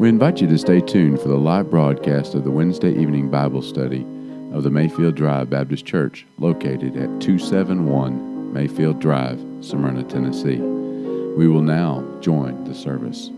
We invite you to stay tuned for the live broadcast of the Wednesday evening Bible study of the Mayfield Drive Baptist Church, located at 271 Mayfield Drive, Smyrna, Tennessee. We will now join the service.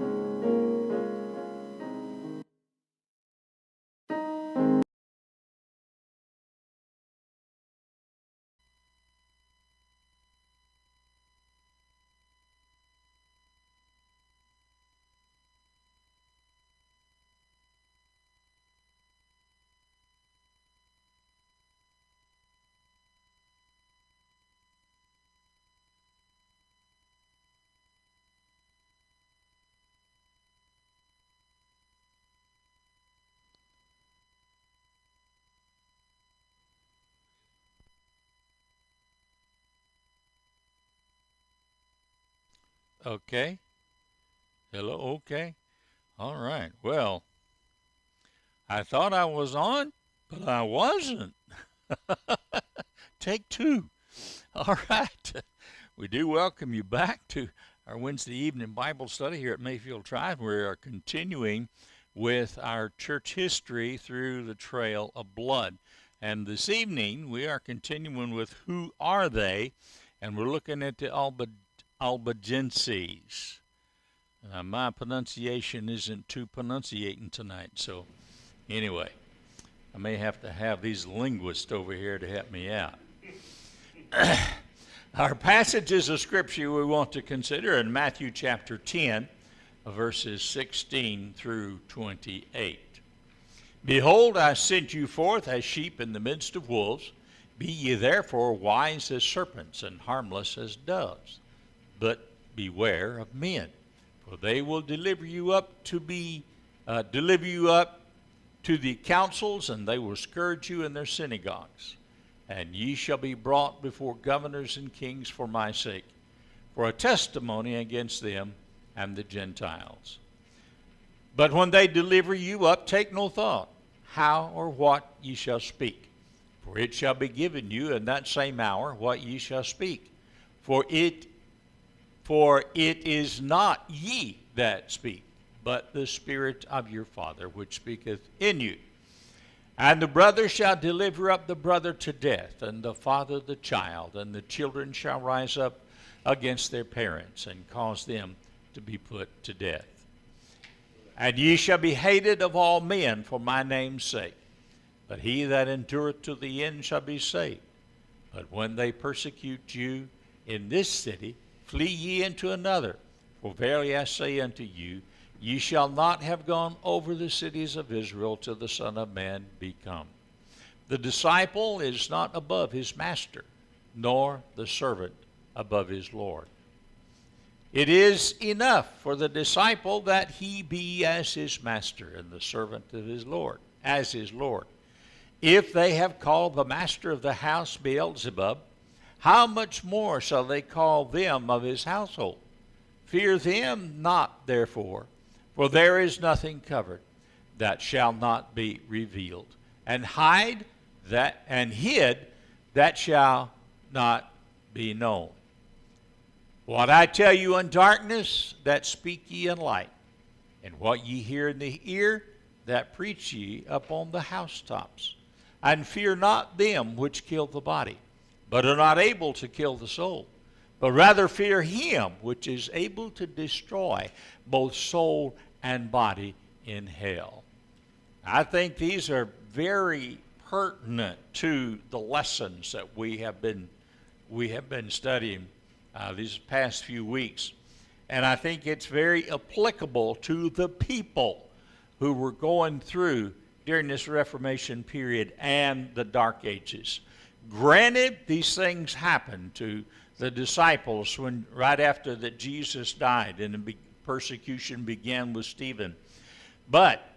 Okay. Hello. Okay. All right. Well, I thought I was on, but I wasn't. Take two. All right. We do welcome you back to our Wednesday evening Bible study here at Mayfield Drive. We are continuing with our church history through the trail of blood. And this evening, we are continuing with Who Are They? And we're looking at the Albigenses. My pronunciation isn't too pronunciating tonight, so anyway, I may have to have these linguists over here to help me out. Our passages of Scripture we want to consider in Matthew chapter 10, verses 16 through 28. Behold, I sent you forth as sheep in the midst of wolves. Be ye therefore wise as serpents and harmless as doves. But beware of men, for they will deliver you up to the councils, and they will scourge you in their synagogues. And ye shall be brought before governors and kings for my sake, for a testimony against them and the Gentiles. But when they deliver you up, take no thought how or what ye shall speak. For it shall be given you in that same hour what ye shall speak. For it is not ye that speak, but the Spirit of your Father which speaketh in you. And the brother shall deliver up the brother to death, and the father the child, and the children shall rise up against their parents, and cause them to be put to death. And ye shall be hated of all men for my name's sake, but he that endureth to the end shall be saved. But when they persecute you in this city, flee ye into another. For verily I say unto you, ye shall not have gone over the cities of Israel till the Son of Man be come. The disciple is not above his master, nor the servant above his Lord. It is enough for the disciple that he be as his master, and the servant of his Lord, as his Lord. If they have called the master of the house Beelzebub, how much more shall they call them of his household? Fear them not, therefore, for there is nothing covered that shall not be revealed, and hid that shall not be known. What I tell you in darkness, that speak ye in light, and what ye hear in the ear, that preach ye upon the housetops. And fear not them which kill the body, but are not able to kill the soul, but rather fear him which is able to destroy both soul and body in hell. I think these are very pertinent to the lessons that we have been studying these past few weeks. And I think it's very applicable to the people who were going through during this Reformation period and the Dark Ages. Granted, these things happened to the disciples right after that Jesus died and the persecution began with Stephen. But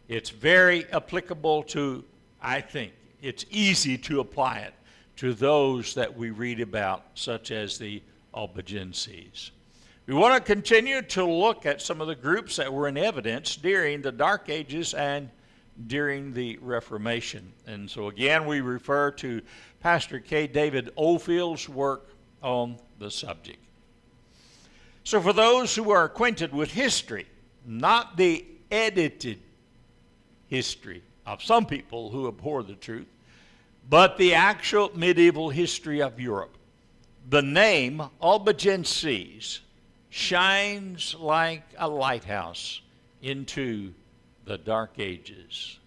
it's very applicable to, I think, it's easy to apply it to those that we read about, such as the Albigenses. We want to continue to look at some of the groups that were in evidence during the Dark Ages and during the Reformation. And so again, we refer to Pastor K. David Ofield's work on the subject. So for those who are acquainted with history, not the edited history of some people who abhor the truth, but the actual medieval history of Europe. The name Albigenses shines like a lighthouse into the dark ages.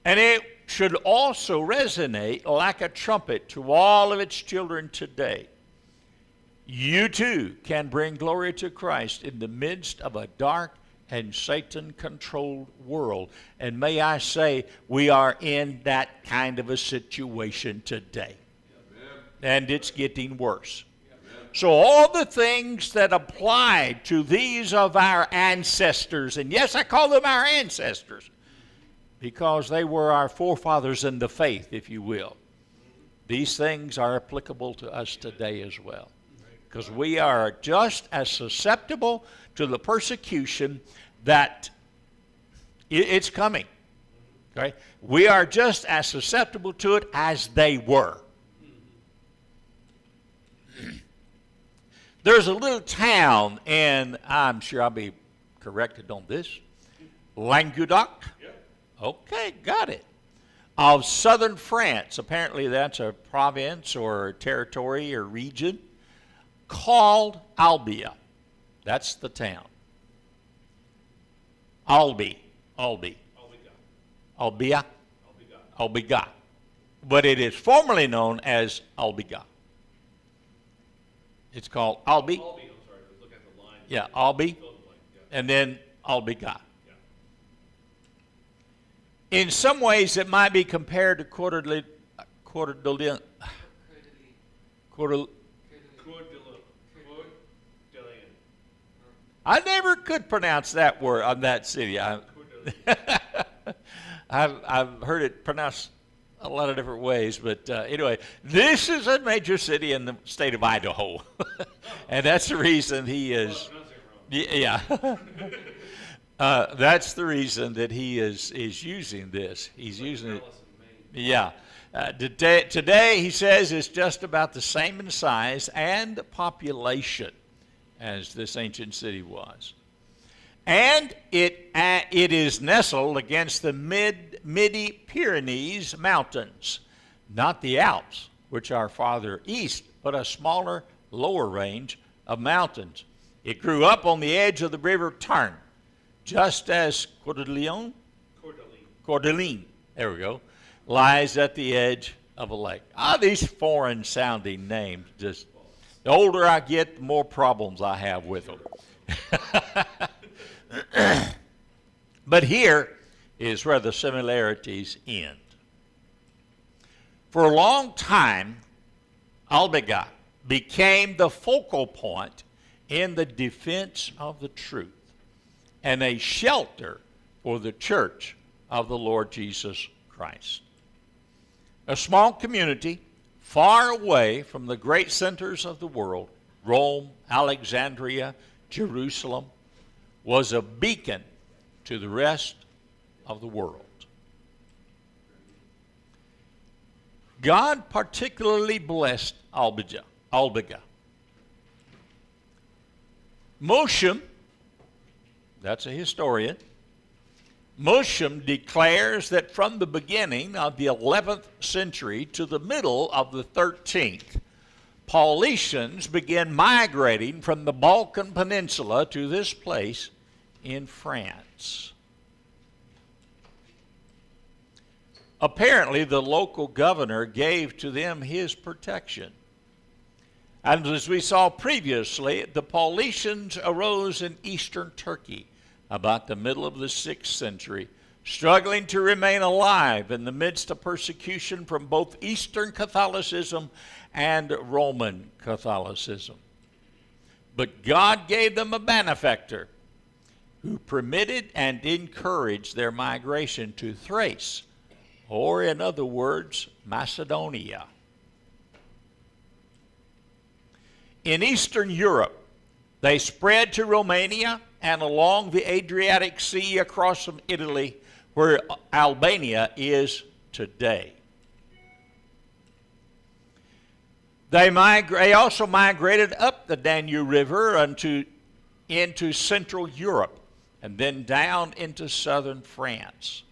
And it should also resonate like a trumpet to all of its children today. You too can bring glory to Christ in the midst of a dark and Satan-controlled world. And may I say, we are in that kind of a situation today. Amen. And it's getting worse. Amen. So all the things that apply to these of our ancestors, and yes, I call them our ancestors, because they were our forefathers in the faith, if you will. These things are applicable to us today as well. Because we are just as susceptible to the persecution that it's coming. Okay? We are just as susceptible to it as they were. There's a little town, and I'm sure I'll be corrected on this, Languedoc. Okay, got it. Of southern France. Apparently that's a province or a territory or region called Albia. That's the town. Albia. But it is formerly known as Albiga. It's called Albi. I'm sorry, I was looking at the line. Yeah, Albi. And then Albiga. In some ways, it might be compared to Coeur d'Alene. I never could pronounce that word on that city. I've heard it pronounced a lot of different ways, but anyway, this is a major city in the state of Idaho, and that's the reason he is. Yeah, that's the reason that he is using this. He's using it. Yeah. Today, he says, is just about the same in size and population as this ancient city was. And it is nestled against the Midi-Pyrenees mountains, not the Alps, which are farther east, but a smaller, lower range of mountains. It grew up on the edge of the river Tarn, just as Coeur d'Alene, there we go, lies at the edge of a lake. These foreign-sounding names, just the older I get, the more problems I have with them. But here is where the similarities end. For a long time, Albiga became the focal point in the defense of the truth and a shelter for the church of the Lord Jesus Christ. A small community far away from the great centers of the world, Rome, Alexandria, Jerusalem, was a beacon to the rest of the world. God particularly blessed Albiga. Moshem, that's a historian, Moshem declares that from the beginning of the 11th century to the middle of the 13th, Paulicians began migrating from the Balkan Peninsula to this place in France. Apparently, the local governor gave to them his protection. And as we saw previously, the Paulicians arose in eastern Turkey about the middle of the 6th century, struggling to remain alive in the midst of persecution from both Eastern Catholicism and Roman Catholicism. But God gave them a benefactor who permitted and encouraged their migration to Thrace, or in other words, Macedonia. In Eastern Europe, they spread to Romania and along the Adriatic Sea across from Italy, where Albania is today. They also migrated up the Danube River unto into Central Europe and then down into southern France.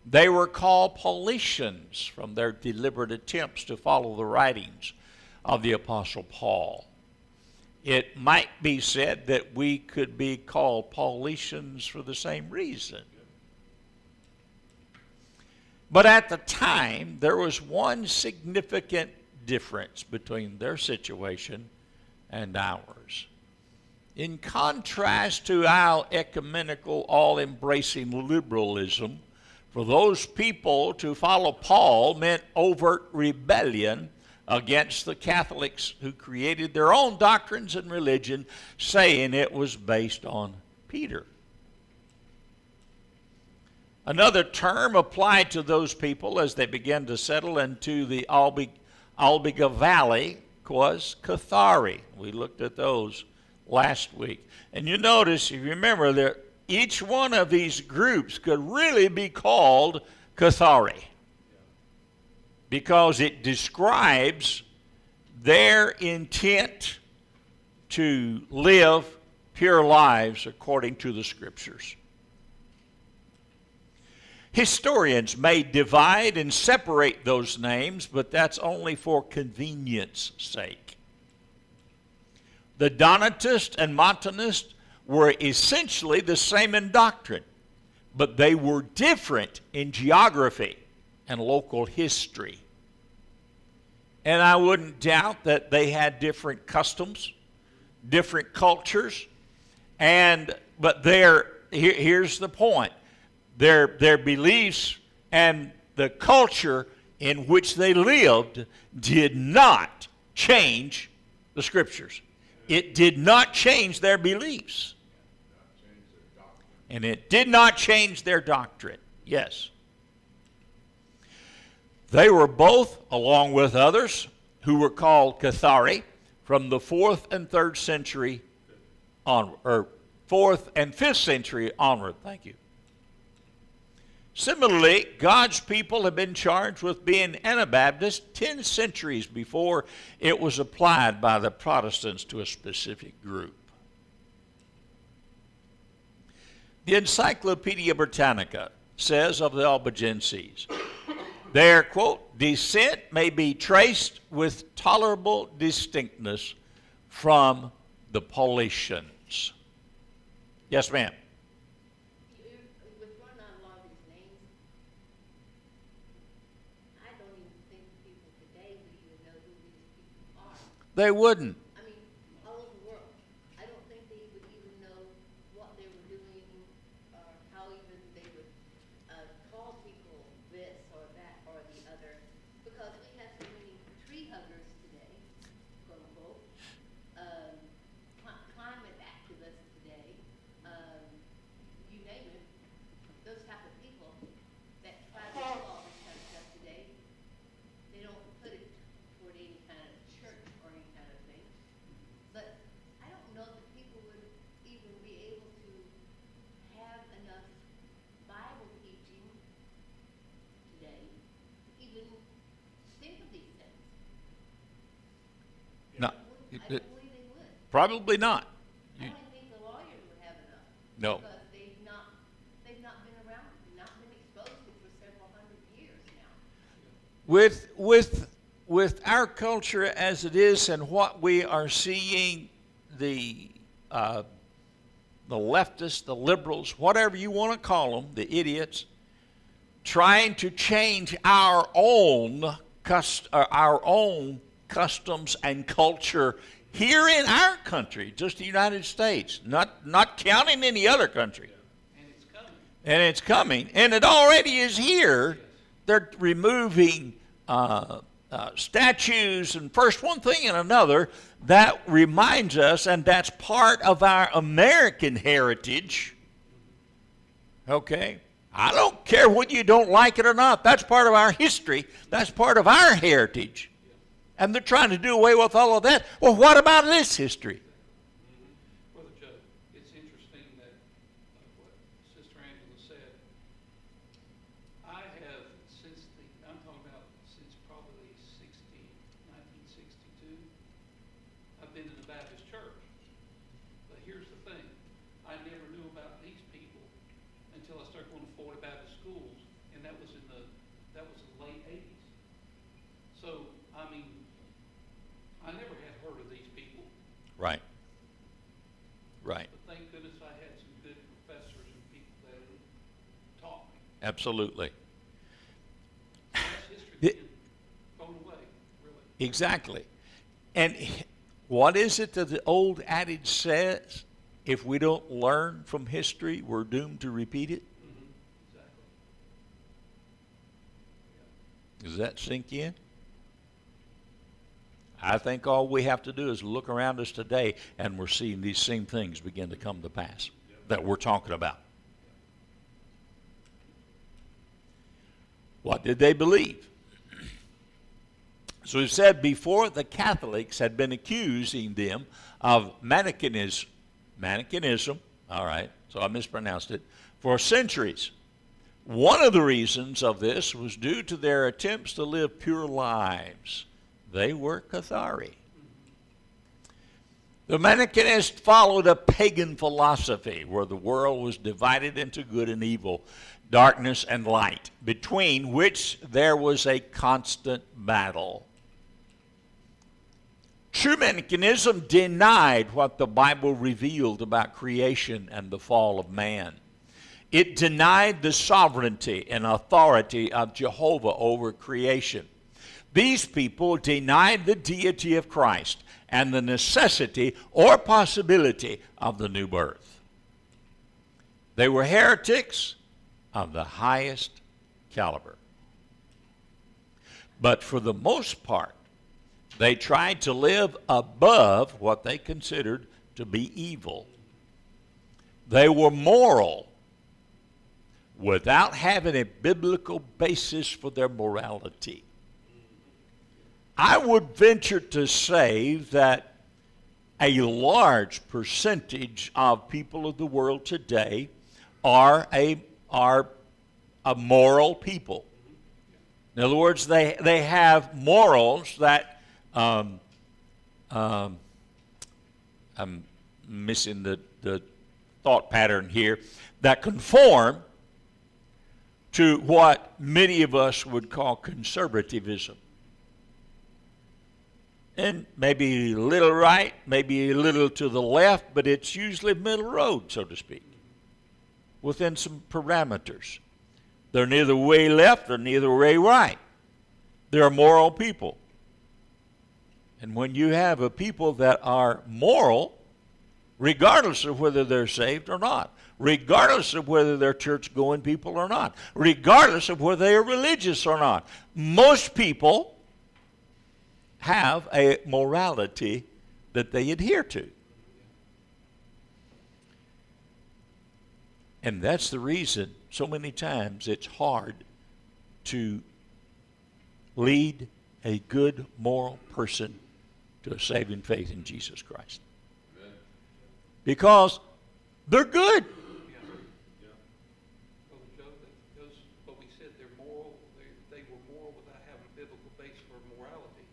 They were called Paulicians from their deliberate attempts to follow the writings of the Apostle Paul. It might be said that we could be called Paulicians for the same reason. But at the time, there was one significant difference between their situation and ours. In contrast to our ecumenical, all-embracing liberalism, for those people to follow Paul meant overt rebellion against the Catholics who created their own doctrines and religion, saying it was based on Peter. Another term applied to those people as they began to settle into the Albiga Valley was Cathari. We looked at those last week. And you notice, if you remember, that each one of these groups could really be called Cathari because it describes their intent to live pure lives according to the Scriptures. Historians may divide and separate those names, but that's only for convenience sake. The Donatists and Montanists were essentially the same in doctrine, but they were different in geography and local history. And I wouldn't doubt that they had different customs, different cultures, but here's the point. Their beliefs and the culture in which they lived did not change the Scriptures. It did not change their beliefs. And it did not change their doctrine. Yes. They were both, along with others, who were called Cathari from the 4th and 3rd century onward, or 4th and 5th century onward. Thank you. Similarly, God's people have been charged with being Anabaptist 10 centuries before it was applied by the Protestants to a specific group. The Encyclopedia Britannica says of the Albigenses, their, quote, descent may be traced with tolerable distinctness from the Paulicians. Yes, ma'am. They wouldn't. I mean, all over the world. I don't think they would even know what they were doing or how even they would call people this or that or the other. Because we have so many tree huggers today, quote unquote, climate activists today, you name it, those type of people that try to do all this kind of stuff today, they don't put it toward any kind of church or any kind of thing. But I don't know that people would even be able to have enough Bible teaching today to even think of these things. No, I don't believe they would. probably not. I don't think the lawyers would have enough. No. Because they've not been around, not been exposed to it for several hundred years now. With our culture as it is and what we are seeing, the leftists, the liberals, whatever you want to call them, the idiots, trying to change our own customs and culture here in our country, just the United States, not counting any other country. And it's coming. And it already is here. They're removing statues and first one thing and another. That reminds us, and that's part of our American heritage. Okay? I don't care whether you don't like it or not. That's part of our history. That's part of our heritage. And they're trying to do away with all of that. Well, what about this history? Well, Joe, it's interesting that what Sister Angela said. I have, I'm talking about since probably 1962, I've been in the Baptist church. But here's the thing. until I started going to Florida Baptist schools, and that was in the late 80s. So, I mean, I never had heard of these people, Right. Right. but thank goodness I had some good professors and people that taught me. Absolutely. That's history The- being thrown away, really. Exactly. And what is it that the old adage says? If we don't learn from history, we're doomed to repeat it. Exactly. Does that sink in? I think all we have to do is look around us today and we're seeing these same things begin to come to pass that we're talking about. What did they believe? So it said before the Catholics had been accusing them of Manichaeism, all right, so I mispronounced it, for centuries. One of the reasons of this was due to their attempts to live pure lives. They were Cathari. The Manichaeists followed a pagan philosophy where the world was divided into good and evil, darkness and light, between which there was a constant battle. True Manichaeism denied what the Bible revealed about creation and the fall of man. It denied the sovereignty and authority of Jehovah over creation. These people denied the deity of Christ and the necessity or possibility of the new birth. They were heretics of the highest caliber. But for the most part, they tried to live above what they considered to be evil. They were moral without having a biblical basis for their morality. I would venture to say that a large percentage of people of the world today are a moral people. In other words, they have morals that I'm missing the thought pattern here, that conform to what many of us would call conservatism. And maybe a little right, maybe a little to the left, but it's usually middle road, so to speak, within some parameters. They're neither way left or neither way right. They're moral people. And when you have a people that are moral, regardless of whether they're saved or not, regardless of whether they're church-going people or not, regardless of whether they're religious or not, most people have a morality that they adhere to. And that's the reason so many times it's hard to lead a good moral person to a saving faith in Jesus Christ. Amen. Because they're good. Well, Joe, that goes what we said, they're moral, they were moral without having a biblical base for morality.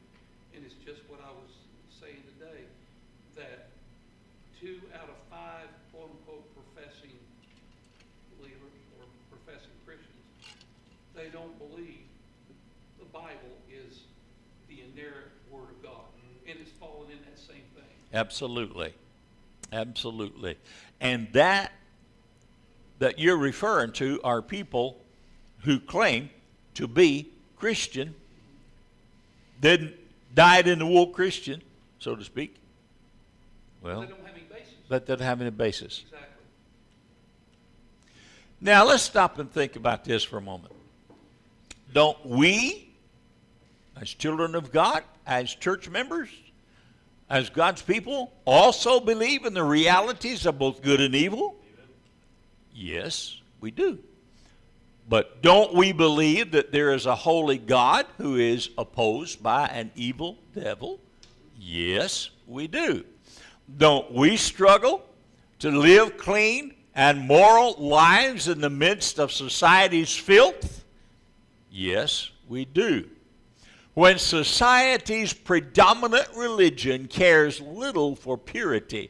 And it's just what I was saying today, that 2 out of 5 quote-unquote professing believers or professing Christians, they don't believe the Bible is the inerrant Word of God. And it's fallen in that same thing. Absolutely. Absolutely. And that you're referring to are people who claim to be Christian, died in the wool Christian, so to speak. Well, They don't have any basis. but they don't have any basis. Exactly. Now, let's stop and think about this for a moment. Don't we, as children of God, as church members, as God's people, also believe in the realities of both good and evil? Yes, we do. But don't we believe that there is a holy God who is opposed by an evil devil? Yes, we do. Don't we struggle to live clean and moral lives in the midst of society's filth? Yes, we do. When society's predominant religion cares little for purity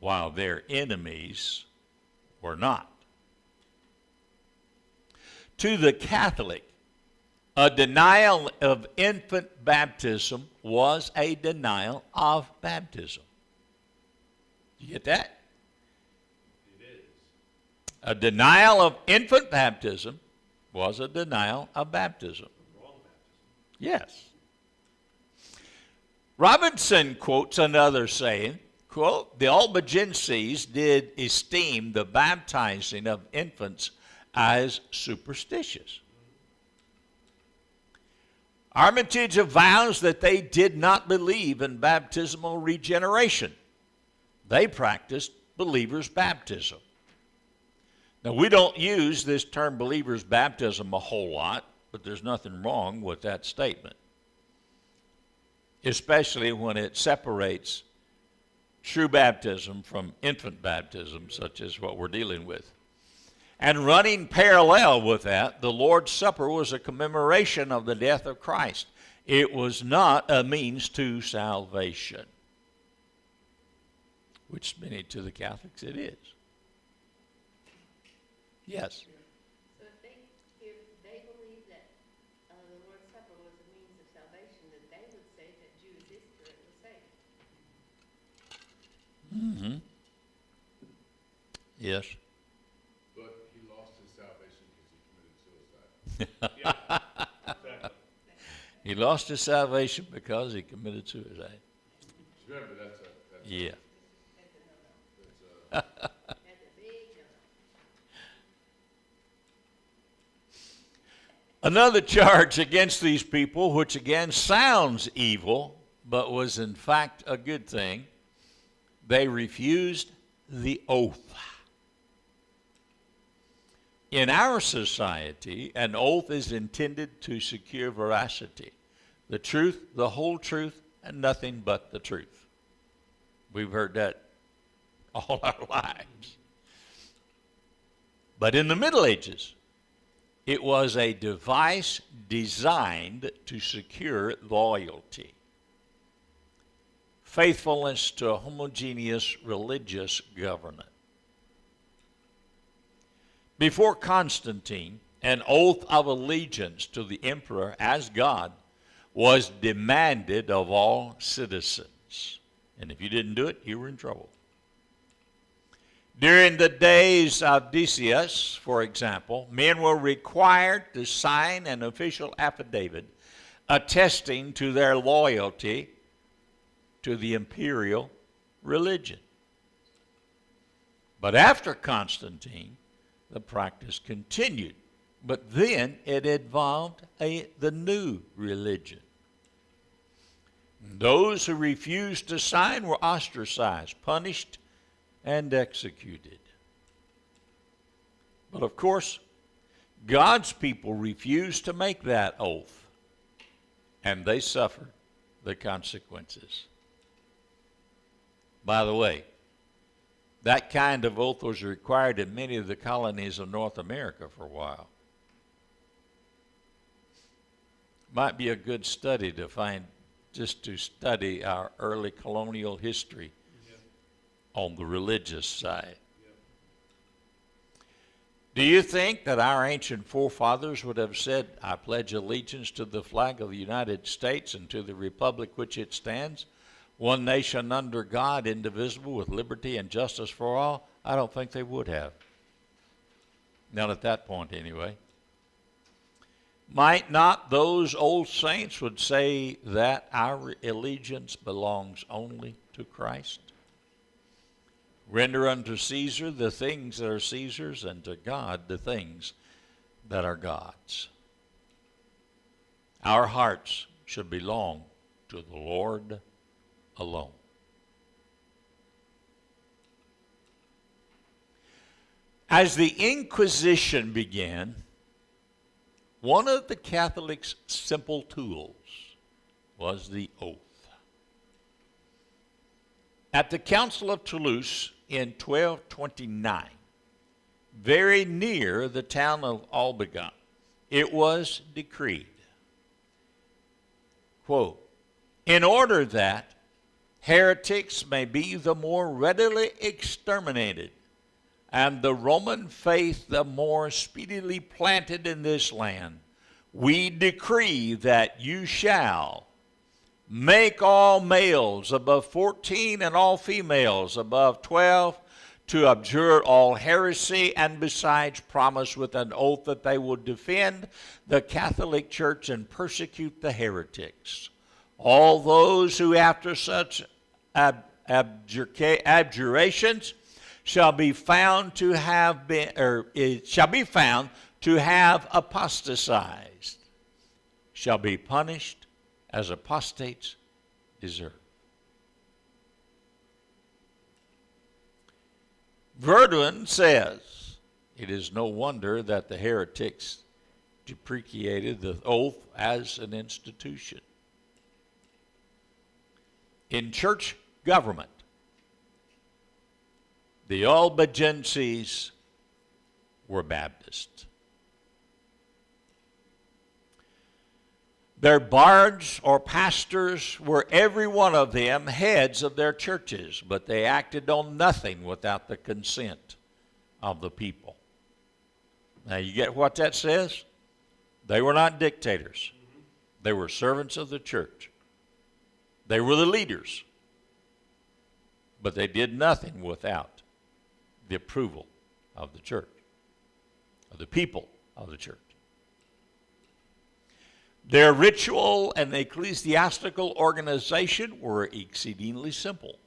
while their enemies were not. To the Catholic, a denial of infant baptism was a denial of baptism. You get that? It is. A denial of infant baptism was a denial of baptism. Wrong baptism. Yes. Robinson quotes another saying, quote, "The Albigenses did esteem the baptizing of infants as superstitious." Armitage avows that they did not believe in baptismal regeneration. They practiced believer's baptism. Now, we don't use this term believer's baptism a whole lot, but there's nothing wrong with that statement, especially when it separates true baptism from infant baptism, such as what we're dealing with. And running parallel with that, the Lord's Supper was a commemoration of the death of Christ. It was not a means to salvation, which many to the Catholics it is. Yes. So if they believe that the Lord's Supper was a means of salvation, then they would say that Jews' Easter was saved. Mm-hmm. Yes. But he lost his salvation because he committed suicide. Yeah, exactly. He lost his salvation because he committed suicide. Remember, that's Yeah. That's a no-no. That's a big no-no. Another charge against these people, which again sounds evil, but was in fact a good thing, they refused the oath. In our society, an oath is intended to secure veracity, the truth, the whole truth, and nothing but the truth. We've heard that all our lives. But in the Middle Ages, it was a device designed to secure loyalty, faithfulness to a homogeneous religious government. Before Constantine, an oath of allegiance to the emperor as God was demanded of all citizens. And if you didn't do it, you were in trouble. During the days of Decius, for example, men were required to sign an official affidavit attesting to their loyalty to the imperial religion. But after Constantine, the practice continued. But then it involved the new religion. Those who refused to sign were ostracized, punished, and executed. But of course, God's people refused to make that oath, and they suffered the consequences. By the way, that kind of oath was required in many of the colonies of North America for a while. Might be a good study to find, just to study our early colonial history on the religious side. Do you think that our ancient forefathers would have said, "I pledge allegiance to the flag of the United States and to the republic which it stands, one nation under God, indivisible, with liberty and justice for all"? I don't think they would have. Not at that point, anyway. Might not those old saints would say that our allegiance belongs only to Christ? Render unto Caesar the things that are Caesar's, and to God the things that are God's. Our hearts should belong to the Lord alone. As the Inquisition began, one of the Catholics' simple tools was the oath. At the Council of Toulouse in 1229, very near the town of Albigen, it was decreed, quote, "In order that heretics may be the more readily exterminated, and the Roman faith the more speedily planted in this land, we decree that you shall make all males above 14 and all females above 12 to abjure all heresy, and besides promise with an oath that they will defend the Catholic Church and persecute the heretics. All those who after such abjurations shall be found to have been, or it shall be found to have apostatized, shall be punished as apostates deserve. Verdun says, it is no wonder that the heretics deprecated the oath as an institution. In church government, the Albigenses were Baptists. Their bards or pastors were every one of them heads of their churches, but they acted on nothing without the consent of the people. Now you get what that says? They were not dictators. They were servants of the church. They were the leaders. But they did nothing without the approval of the church, of the people of the church. Their ritual and ecclesiastical organization were exceedingly simple.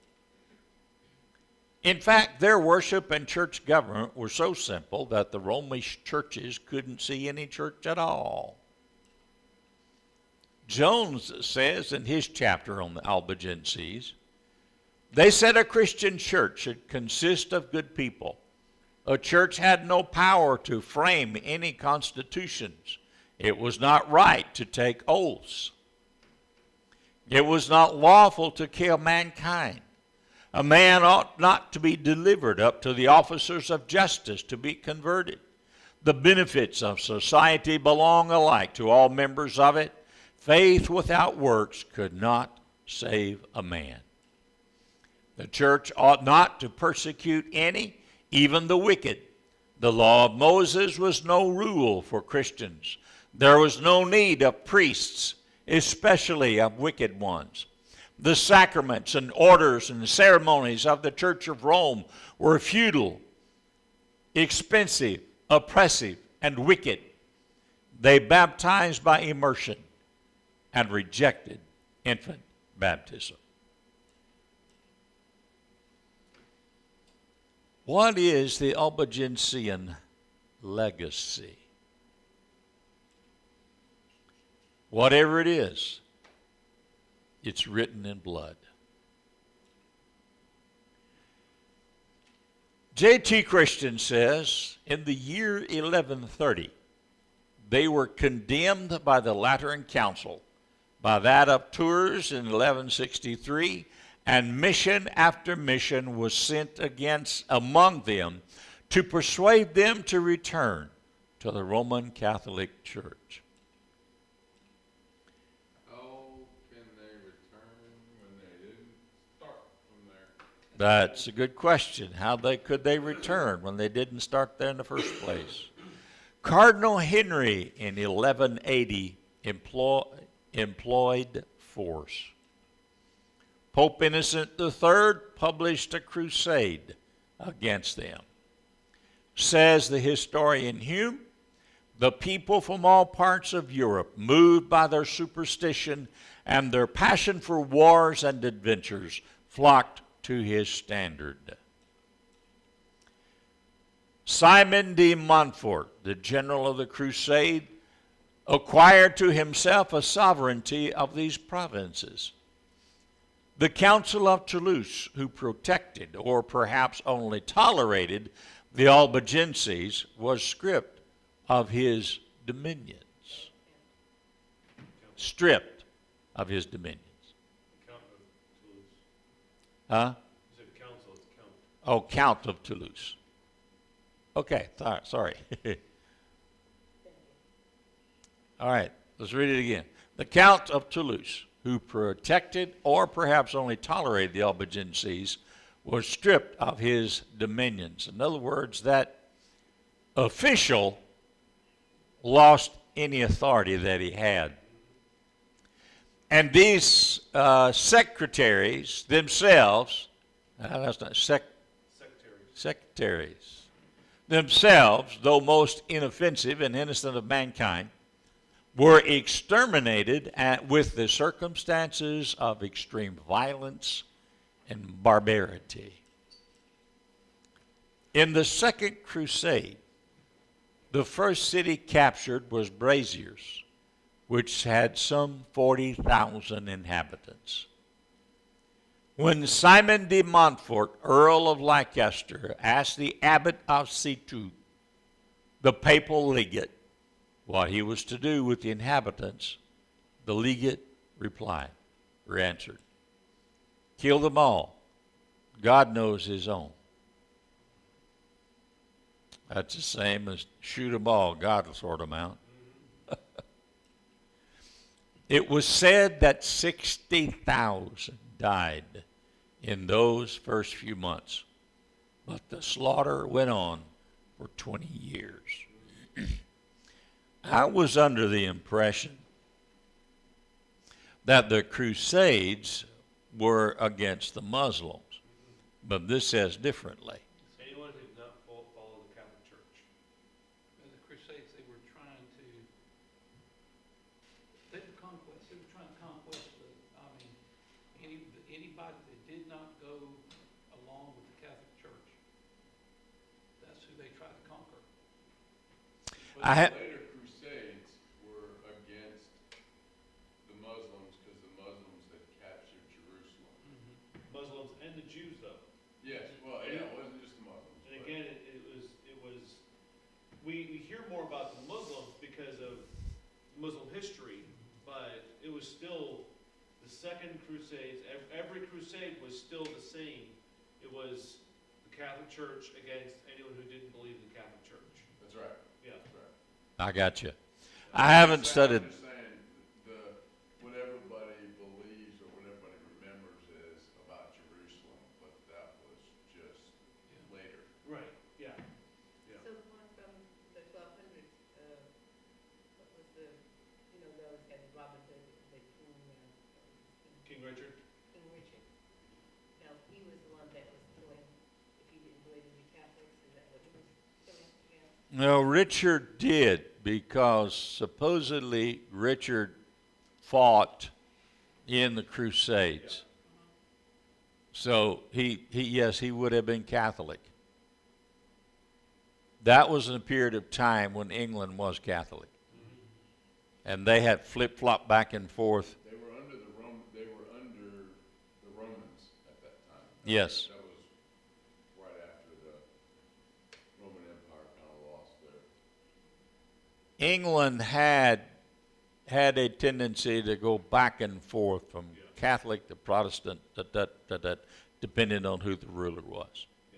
In fact, their worship and church government were so simple that the Romish churches couldn't see any church at all. Jones says in his chapter on the Albigenses, they said a Christian church should consist of good people. A church had no power to frame any constitutions. It was not right to take oaths. It was not lawful to kill mankind. A man ought not to be delivered up to the officers of justice to be converted. The benefits of society belong alike to all members of it. Faith without works could not save a man. The church ought not to persecute any, even the wicked. The law of Moses was no rule for Christians. There was no need of priests, especially of wicked ones. The sacraments and orders and ceremonies of the Church of Rome were feudal, expensive, oppressive, and wicked. They baptized by immersion and rejected infant baptism. What is the Albigensian legacy? Whatever it is, it's written in blood. J.T. Christian says, in the year 1130, they were condemned by the Lateran Council, by that of Tours in 1163, and mission after mission was sent among them to persuade them to return to the Roman Catholic Church. That's a good question. How could they return when they didn't start there in the first place? Cardinal Henry in 1180 employed force. Pope Innocent III published a crusade against them. Says the historian Hume, the people from all parts of Europe, moved by their superstition and their passion for wars and adventures, flocked to his standard. Simon de Montfort, the general of the crusade, acquired to himself a sovereignty of these provinces. The Council of Toulouse, who protected or perhaps only tolerated the Albigenses, was stripped of his dominions. Stripped of his dominions. Huh? You said council, it's count. Oh, Count of Toulouse. Okay, sorry. All right, let's read it again. The Count of Toulouse who protected or perhaps only tolerated the Albigenses was stripped of his dominions. In other words, that official lost any authority that he had. And these secretaries themselves, that's not secretaries themselves, though most inoffensive and innocent of mankind, were exterminated with the circumstances of extreme violence and barbarity. In the Second Crusade, the first city captured was Braziers, which had some 40,000 inhabitants. When Simon de Montfort, Earl of Leicester, asked the abbot of Cîteaux, the papal legate, what he was to do with the inhabitants, the legate answered, kill them all. God knows his own. That's the same as shoot them all. God will sort them out. It was said that 60,000 died in those first few months, but the slaughter went on for 20 years. I was under the impression that the Crusades were against the Muslims, but this says differently. Anyone who did not follow the Catholic Church. In the Crusades, they were trying to, they were conquest. They were trying to conquest anybody that did not go along with the Catholic Church. That's who they tried to conquer. But the later Crusades were against the Muslims because the Muslims had captured Jerusalem. Muslims and the Jews, though. Yes, well, yeah, it wasn't just the Muslims. And again, it was. We hear more about the Muslims because of Muslim history, but it was still the Second Crusades. Every crusade was still the same. It was the Catholic Church against anyone who didn't believe in the Catholic Church. That's right. Yeah. That's right. I got you. I haven't studied. I'm just saying what everybody believes or what everybody remembers is about Jerusalem, but that was just later. Right. Yeah. So one from the 1200s, what was those had Robin Hood, the King Richard. King Richard. Now, he was the one that was killing, if he didn't believe in the Catholics, is that what he was killing? Yeah. No, Richard did, because supposedly Richard fought in the Crusades. So yes, he would have been Catholic. That was in a period of time when England was Catholic. And they had flip-flopped back and forth. They were under the Romans at that time. Yes. That was right after the Roman Empire kind of lost their. England had a tendency to go back and forth from Catholic to Protestant, depending on who the ruler was. So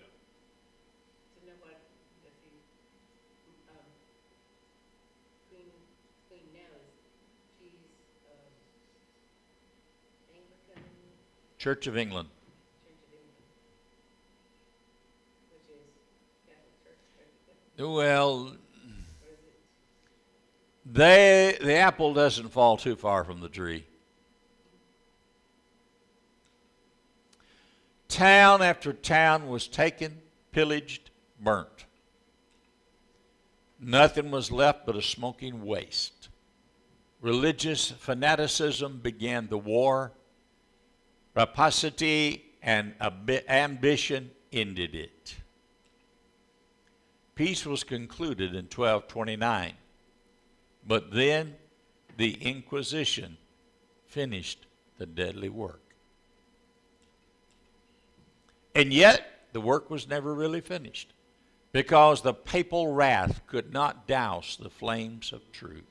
know what, let's see, Queen now she's Anglican Church of England. Church of England, which is Catholic Church, Well, or is it? the apple doesn't fall too far from the tree. Town after town was taken, pillaged, burnt. Nothing was left but a smoking waste. Religious fanaticism began the war. Rapacity and ambition ended it. Peace was concluded in 1229, but then the Inquisition finished the deadly work. And yet, the work was never really finished, because the papal wrath could not douse the flames of truth.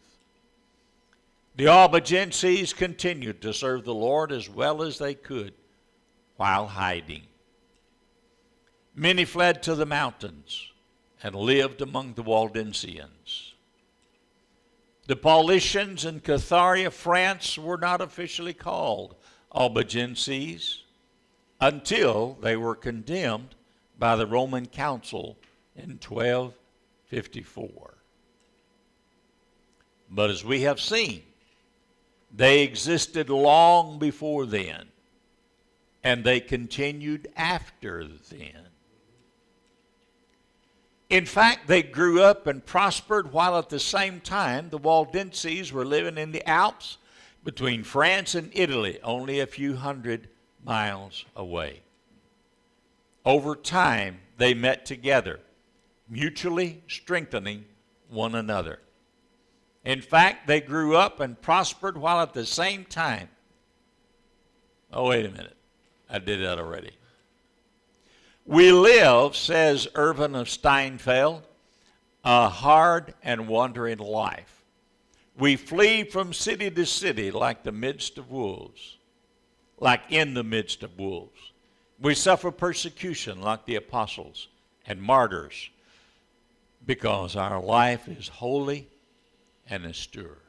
The Albigenses continued to serve the Lord as well as they could while hiding. Many fled to the mountains and lived among the Waldensians. The Paulicians in Catharia, France, were not officially called Albigenses until they were condemned by the Roman Council in 1254. But as we have seen, they existed long before then, and they continued after then. In fact, they grew up and prospered while at the same time the Waldenses were living in the Alps between France and Italy, only a few hundred miles away. Over time, they met together, mutually strengthening one another. In fact, they grew up and prospered while at the same time. Oh, wait a minute. I did that already. We live, says Irvin of Steinfeld, a hard and wandering life. We flee from city to city like in the midst of wolves. We suffer persecution like the apostles and martyrs because our life is holy and austere.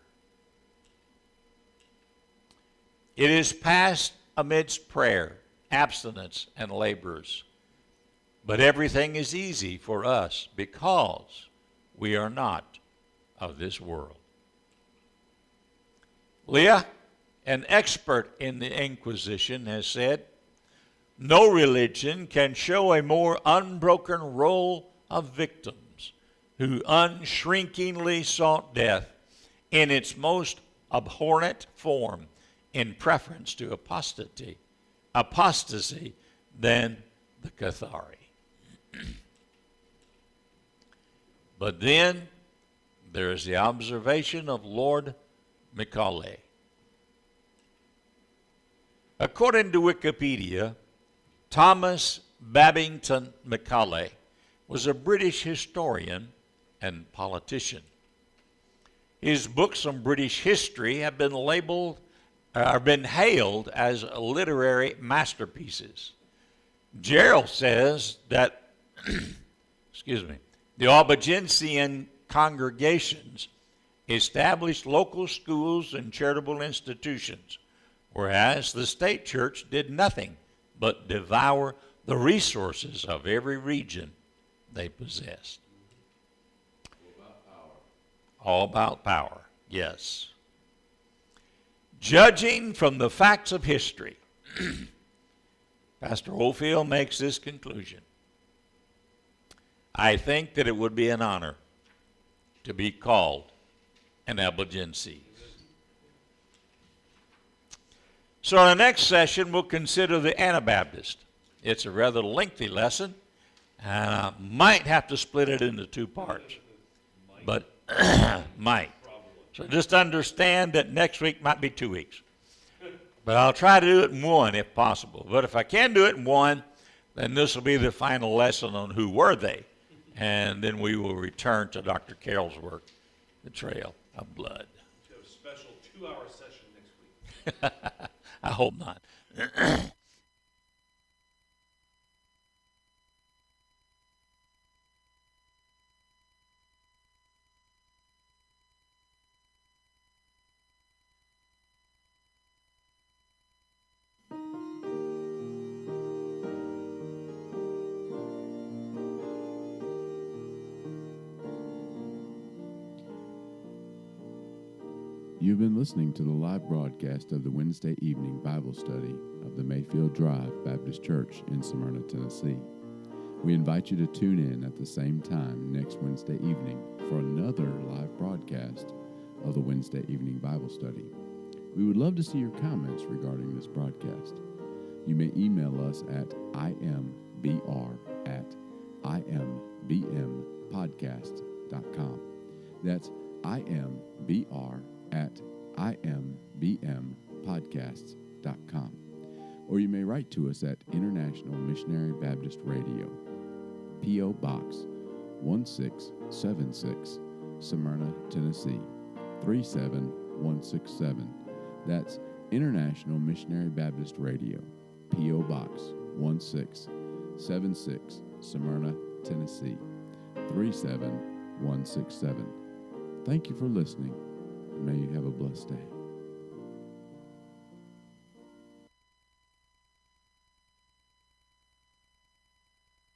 It is passed amidst prayer, abstinence, and labors. But everything is easy for us because we are not of this world. Leah, an expert in the Inquisition, has said, no religion can show a more unbroken roll of victims who unshrinkingly sought death in its most abhorrent form in preference to apostasy than the Cathari. But then there is the observation of Lord Macaulay. According to Wikipedia, Thomas Babington Macaulay was a British historian and politician. His books on British history have been hailed as literary masterpieces. Gerald says that the Albigensian congregations established local schools and charitable institutions, whereas the state church did nothing but devour the resources of every region they possessed. All about power, yes. Judging from the facts of history, Pastor Oldfield makes this conclusion. I think that it would be an honor to be called an Albigense. So in the next session, we'll consider the Anabaptist. It's a rather lengthy lesson, and I might have to split it into two parts. But might. So just understand that next week might be 2 weeks. But I'll try to do it in one if possible. But if I can do it in one, then this will be the final lesson on who were they. And then we will return to Dr. Carroll's work, The Trail of Blood. We have a special 2-hour session next week. I hope not. You've been listening to the live broadcast of the Wednesday evening Bible study of the Mayfield Drive Baptist Church in Smyrna, Tennessee. We invite you to tune in at the same time next Wednesday evening for another live broadcast of the Wednesday evening Bible study. We would love to see your comments regarding this broadcast. You may email us at imbr@imbmpodcast.com. That's imbr@imbmpodcasts.com. Or you may write to us at International Missionary Baptist Radio, P.O. Box 1676, Smyrna, Tennessee 37167. That's International Missionary Baptist Radio, P.O. Box 1676, Smyrna, Tennessee 37167. Thank you for listening, May you have a blessed day.